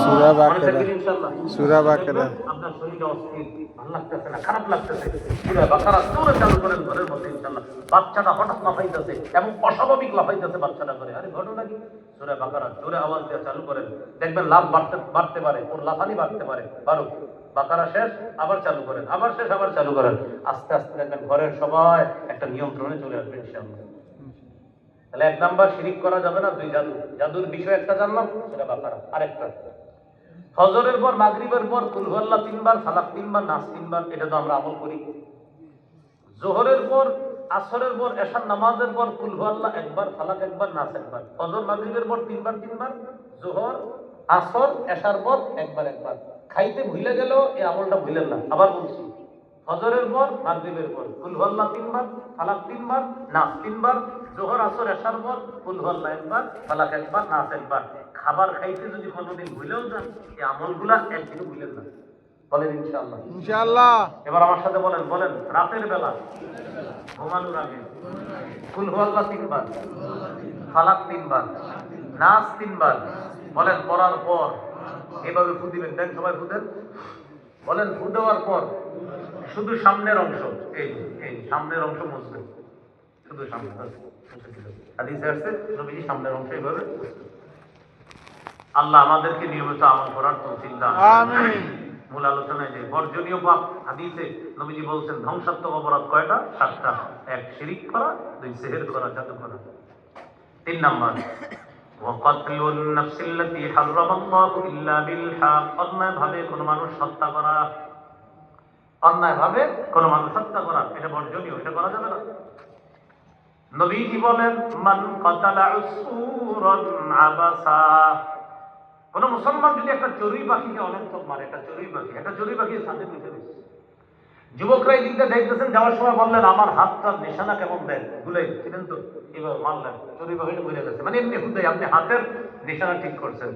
সূরা মনে বাকারা থাকবে ইনশাআল্লাহ। সূরা বাকারা আপনার শরীরে অস্থির, ভালো লাগতেছে না, খারাপ লাগতেছে, সূরা বাকারা জোরে চালু করেন ঘরের মধ্যে ইনশাআল্লাহ। বাচ্চাটা হঠাৎ লাফাইতেছে এবং অস্বাভাবিক লাফাইতেছে বাচ্চাটা করে, আরে ঘটনা কি? সূরা বাকারা জোরে আওয়াজ দিয়ে চালু করেন, দেখবেন লাভ বাড়তে পারে, ওর লাফানি বাড়তে পারে। বারুক বাকারা শেষ, আবার চালু করেন, আবার শেষ, আবার চালু করেন। আস্তে আস্তে দেখবেন ঘরের সবাই একটা নিয়ন্ত্রণে চলে আসবে ইনশাআল্লাহ। তাহলে 1 নাম্বার শিরিক করা যাবে না, 2 জাদু। জাদুর বিষয় একটা জানলাম, সূরা বাকারা। আরেকটা ফজরের পর মাগরিবের পর কুল হুয়াল্লাহ 3 বার, ফালাক 3 বার, নাস 3 বার, এটা তো আমরা আমল করি। যোহরের পর, আসরের পর, এশার নামাজের পর কুল হুয়াল্লাহ 1 বার, ফালাক 1 বার, নাস 1 বার। ফজর মাগরিবের পর 3 বার 3 বার, যোহর আসর এশার পর 1 বার 1 বার। খাইতে ভুলে গেল, এই আমলটা ভুলেন না, আবার বলছি। ফজরের পর মাগরিবের পর কুল হুয়াল্লাহ 3 বার, ফালাক 3 বার, নাস 3 বার, যোহর আসর এশার পর কুল হুয়াল্লাহ 1 বার, ফালাক 1 বার, নাস 1 বার। খাবার খাইতে যদি কোনোদিন ভুলেও যান, এই আমলগুলা একদিনও ভুলেন না। বলেন ইনশাআল্লাহ। ইনশাআল্লাহ। এবার আমার সাথে বলেন, বলেন রাতের বেলা ঘুমানোর আগে কুল হুয়াল্লাহ 3 বার, ফালাক 3 বার, নাস 3 বার। বলেন পড়ার পর এভাবে ফু দিবেন, দেন সবাই ফু দেন। বলেন ফু দেওয়ার পর শুধু সামনের অংশ, এই এই সামনের অংশ মুছবেন, শুধু সামনে হাদিসে আসছে নবীজি সামনের অংশ এইভাবে মুছবেন। আল্লাহ আমাদেরকে নিয়মিত আমল করার তৌফিক দান করুন। আমিন। মূল আলোচনায় যে বর্জনীয় পাপ, হাদিসে নবীজি বলছেন ধ্বংসাত্মক অপরাধ কয়টা? 7টা। 1 শিরিক করা, 2 সিহর করা, জাদু করা। 3 নাম্বার ওয়াকাতলুন নাফসিল্লাতী হারামাল্লাহু ইল্লা বিল হক, অন্যায় ভাবে কোন মানুষ হত্যা করা, অন্যায় ভাবে কোন মানুষ হত্যা করা, এটা বর্জনীয়, এটা করা যাবে না। নবীজি বলেন মান কাতালা উসফুরান আবাসা, কোন মুসলমান যদি একটা চড়ুই পাখিকে অনর্থক মারে, একটা চড়ুই পাখি ছাদে বসে রয়েছে, যুবকরা এই দিকটা দেখতেছেন, যাওয়ার সময় বললেন আমার হাতটার নিশানা কেমন দেন, ভুলে ছিলেন তো, এবার মারলেন, চড়ুই পাখিটা ভুলে গেছে, মানে এমনি হুদাই আপনি হাতের নিশানা ঠিক করছেন।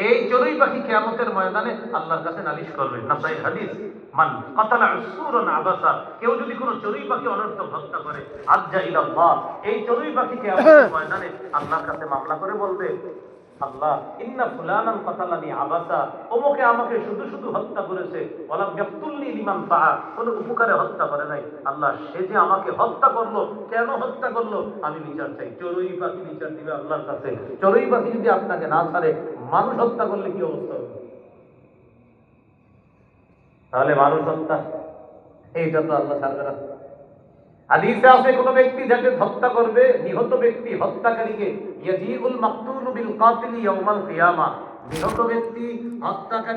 এই চড়ুই পাখি কিয়ামতের ময়দানে আল্লাহর কাছে নালিশ করবে। নাসাই হাদিস, মান কাতালা উসফুরান আবাসা, কেউ যদি কোনো চড়ুই পাখি অনর্থক হত্যা করে, আজ্জা ইলাল্লাহ, এই চড়ুই পাখি কিয়ামতের ময়দানে আল্লাহর কাছে মামলা করে বলবে, আল্লাহ ইন্না ফুলানান কাতালানি আবাসা, ওমকে আমাকে শুধু শুধু হত্যা করেছে, ওয়ালাম ইয়াকতুলনি লিমান ফাআ, কোনো উপকারে হত্যা করে নাই। আল্লাহ সে যে আমাকে হত্যা করলো, কেন হত্যা করলো, আমি বিচার চাই। চড়ুই পাখি বিচার দিবে আল্লাহর কাছে। চড়ুই পাখি যদি আপনাকে না ছাড়ে, মানুষ হত্যা করলে কি অবস্থা হবে? তাহলে মানুষ হত্যা, এইটা তো আল্লাহ ছাড়বে না। হাদিসে আছে কোন ব্যক্তি যাকে হত্যা করবে, নিহত ব্যক্তি হত্যাকারীকে, ইয়াজিউল মাকতুলু বিল কাতিলি ইয়াউমাল কিয়ামা, নিহত ব্যক্তি হত্যাকারী